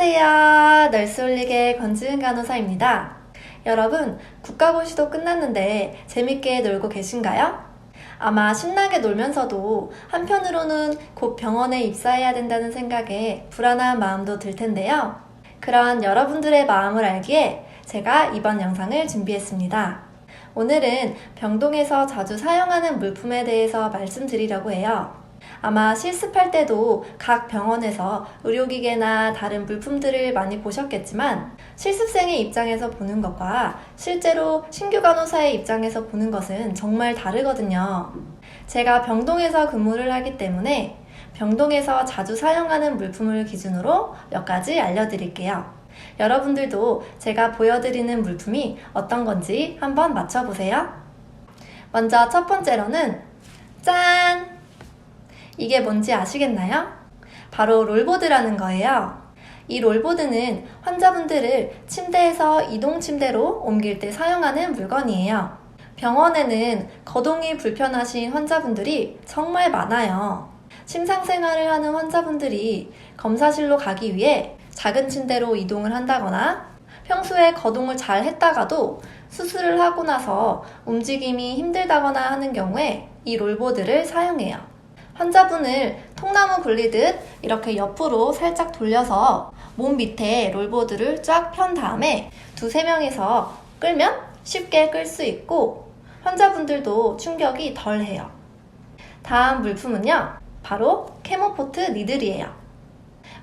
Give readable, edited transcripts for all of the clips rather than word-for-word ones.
안녕하세요. 널스홀릭의 권지은 간호사입니다. 여러분, 국가고시도 끝났는데 재밌게 놀고 계신가요? 아마 신나게 놀면서도 한편으로는 곧 병원에 입사해야 된다는 생각에 불안한 마음도 들 텐데요. 그런 여러분들의 마음을 알기에 제가 이번 영상을 준비했습니다. 오늘은 병동에서 자주 사용하는 물품에 대해서 말씀드리려고 해요. 아마 실습할 때도 각 병원에서 의료기계나 다른 물품들을 많이 보셨겠지만 실습생의 입장에서 보는 것과 실제로 신규 간호사의 입장에서 보는 것은 정말 다르거든요. 제가 병동에서 근무를 하기 때문에 병동에서 자주 사용하는 물품을 기준으로 몇 가지 알려드릴게요. 여러분들도 제가 보여드리는 물품이 어떤 건지 한번 맞춰보세요. 먼저 첫 번째로는 짠! 이게 뭔지 아시겠나요? 바로 롤보드라는 거예요. 이 롤보드는 환자분들을 침대에서 이동 침대로 옮길 때 사용하는 물건이에요. 병원에는 거동이 불편하신 환자분들이 정말 많아요. 침상생활을 하는 환자분들이 검사실로 가기 위해 작은 침대로 이동을 한다거나 평소에 거동을 잘 했다가도 수술을 하고 나서 움직임이 힘들다거나 하는 경우에 이 롤보드를 사용해요. 환자분을 통나무 굴리듯 이렇게 옆으로 살짝 돌려서 몸 밑에 롤보드를 쫙 편 다음에 두세 명이서 끌면 쉽게 끌 수 있고 환자분들도 충격이 덜해요. 다음 물품은요, 바로 케모포트 니들이에요.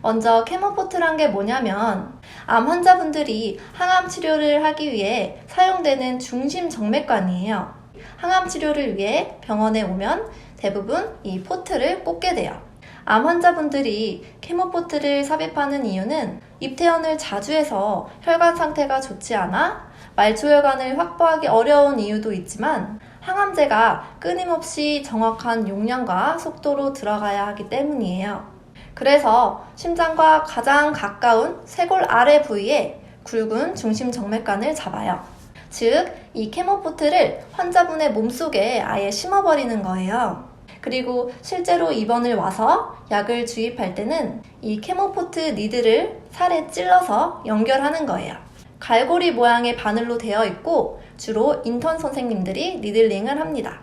먼저 케모포트란 게 뭐냐면 암 환자분들이 항암 치료를 하기 위해 사용되는 중심 정맥관이에요. 항암 치료를 위해 병원에 오면 대부분 이 포트를 꽂게 돼요. 암 환자분들이 케모포트를 삽입하는 이유는 입퇴원을 자주 해서 혈관 상태가 좋지 않아 말초혈관을 확보하기 어려운 이유도 있지만 항암제가 끊임없이 정확한 용량과 속도로 들어가야 하기 때문이에요. 그래서 심장과 가장 가까운 쇄골 아래 부위에 굵은 중심 정맥관을 잡아요. 즉, 이 케모포트를 환자분의 몸속에 아예 심어버리는 거예요. 그리고 실제로 입원을 와서 약을 주입할 때는 이 케모포트 니들을 살에 찔러서 연결하는 거예요. 갈고리 모양의 바늘로 되어 있고 주로 인턴 선생님들이 니들링을 합니다.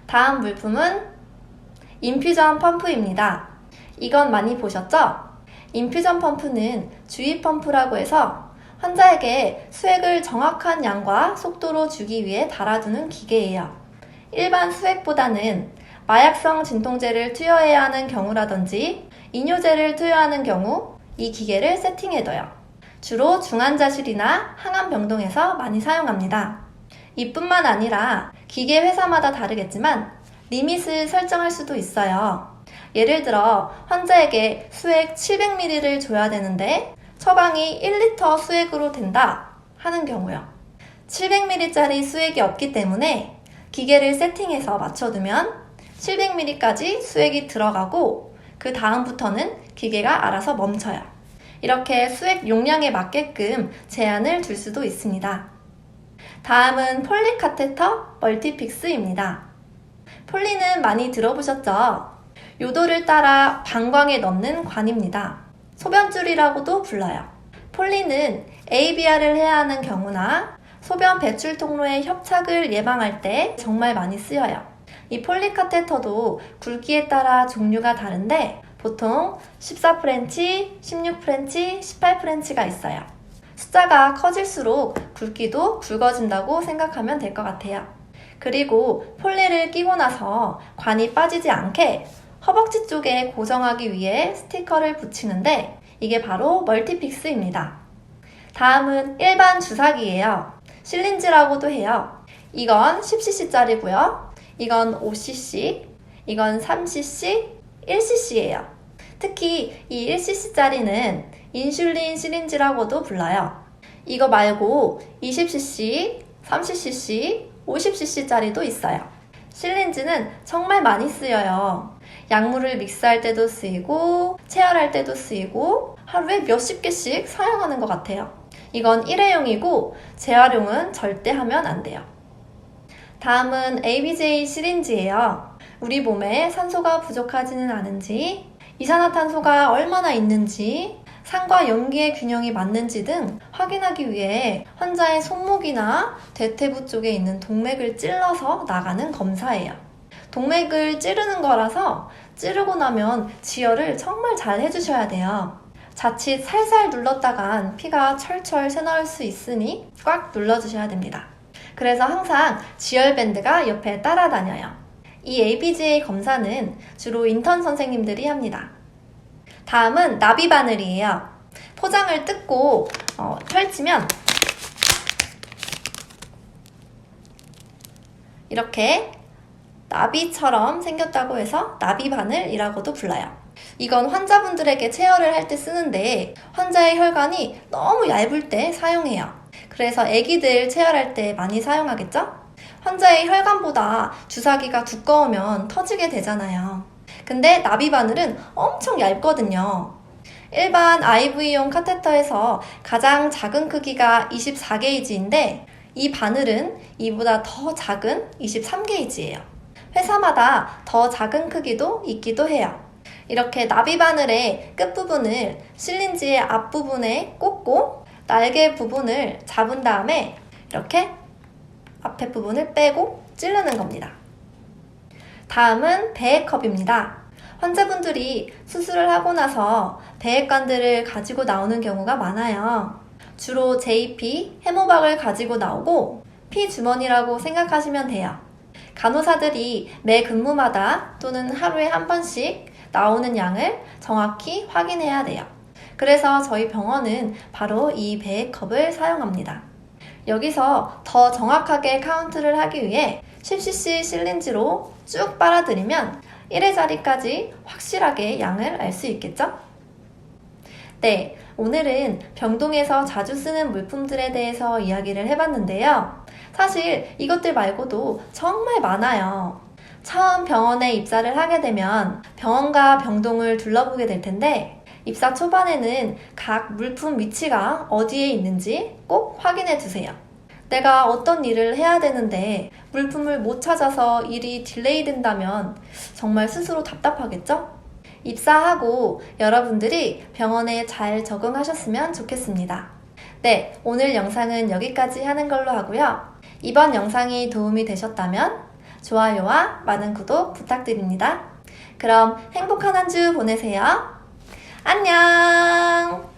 다음 물품은 인퓨전 펌프입니다. 이건 많이 보셨죠? 인퓨전 펌프는 주입 펌프라고 해서 환자에게 수액을 정확한 양과 속도로 주기 위해 달아두는 기계예요. 일반 수액보다는 마약성 진통제를 투여해야 하는 경우라든지 이뇨제를 투여하는 경우 이 기계를 세팅해둬요. 주로 중환자실이나 항암병동에서 많이 사용합니다. 이뿐만 아니라 기계 회사마다 다르겠지만 리밋을 설정할 수도 있어요. 예를 들어 환자에게 수액 700ml를 줘야 되는데 처방이 1리터 수액으로 된다 하는 경우요. 700ml짜리 수액이 없기 때문에 기계를 세팅해서 맞춰두면 700ml까지 수액이 들어가고 그 다음부터는 기계가 알아서 멈춰요. 이렇게 수액 용량에 맞게끔 제한을 둘 수도 있습니다. 다음은 폴리 카테터 멀티픽스입니다. 폴리는 많이 들어보셨죠? 요도를 따라 방광에 넣는 관입니다. 소변줄이라고도 불러요. 폴리는 ABR을 해야 하는 경우나 소변 배출 통로의 협착을 예방할 때 정말 많이 쓰여요. 이 폴리 카테터도 굵기에 따라 종류가 다른데 보통 14프렌치, 16프렌치, 18프렌치가 있어요. 숫자가 커질수록 굵기도 굵어진다고 생각하면 될 것 같아요. 그리고 폴리를 끼고 나서 관이 빠지지 않게 허벅지 쪽에 고정하기 위해 스티커를 붙이는데 이게 바로 멀티픽스입니다. 다음은 일반 주사기예요. 실린지라고도 해요. 이건 10cc짜리고요. 이건 5cc, 이건 3cc, 1cc예요. 특히 이 1cc짜리는 인슐린 시린지라고도 불러요. 이거 말고 20cc, 30cc, 50cc짜리도 있어요. 실린지는 정말 많이 쓰여요. 약물을 믹스할 때도 쓰이고 체열할 때도 쓰이고 하루에 몇십 개씩 사용하는 것 같아요. 이건 일회용이고 재활용은 절대 하면 안 돼요. 다음은 ABJ 시린지예요. 우리 몸에 산소가 부족하지는 않은지, 이산화탄소가 얼마나 있는지, 상과 연기의 균형이 맞는지 등 확인하기 위해 환자의 손목이나 대퇴부 쪽에 있는 동맥을 찔러서 나가는 검사예요. 동맥을 찌르는 거라서 찌르고 나면 지혈을 정말 잘 해주셔야 돼요. 자칫 살살 눌렀다간 피가 철철 새나올 수 있으니 꽉 눌러주셔야 됩니다. 그래서 항상 지혈밴드가 옆에 따라다녀요. 이 ABGA 검사는 주로 인턴 선생님들이 합니다. 다음은 나비바늘이에요. 포장을 뜯고 펼치면 이렇게 나비처럼 생겼다고 해서 나비바늘이라고도 불러요. 이건 환자분들에게 체열을 할 때 쓰는데 환자의 혈관이 너무 얇을 때 사용해요. 그래서 아기들 체열할 때 많이 사용하겠죠? 환자의 혈관보다 주사기가 두꺼우면 터지게 되잖아요. 근데 나비바늘은 엄청 얇거든요. 일반 IV용 카테터에서 가장 작은 크기가 24게이지인데 이 바늘은 이보다 더 작은 23게이지예요. 회사마다 더 작은 크기도 있기도 해요. 이렇게 나비바늘의 끝부분을 실린지의 앞부분에 꽂고 날개 부분을 잡은 다음에 이렇게 앞에 부분을 빼고 찌르는 겁니다. 다음은 배액컵입니다. 환자분들이 수술을 하고 나서 배액관들을 가지고 나오는 경우가 많아요. 주로 JP, 해모박을 가지고 나오고 피주머니라고 생각하시면 돼요. 간호사들이 매 근무마다 또는 하루에 한 번씩 나오는 양을 정확히 확인해야 돼요. 그래서 저희 병원은 바로 이 배액컵을 사용합니다. 여기서 더 정확하게 카운트를 하기 위해 10cc 실린지로 쭉 빨아들이면 1회 자리까지 확실하게 양을 알 수 있겠죠? 네, 오늘은 병동에서 자주 쓰는 물품들에 대해서 이야기를 해봤는데요. 사실 이것들 말고도 정말 많아요. 처음 병원에 입사를 하게 되면 병원과 병동을 둘러보게 될 텐데 입사 초반에는 각 물품 위치가 어디에 있는지 꼭 확인해 두세요. 내가 어떤 일을 해야 되는데 물품을 못 찾아서 일이 딜레이 된다면 정말 스스로 답답하겠죠? 입사하고 여러분들이 병원에 잘 적응하셨으면 좋겠습니다. 네, 오늘 영상은 여기까지 하는 걸로 하고요. 이번 영상이 도움이 되셨다면 좋아요와 많은 구독 부탁드립니다. 그럼 행복한 한 주 보내세요. 안녕!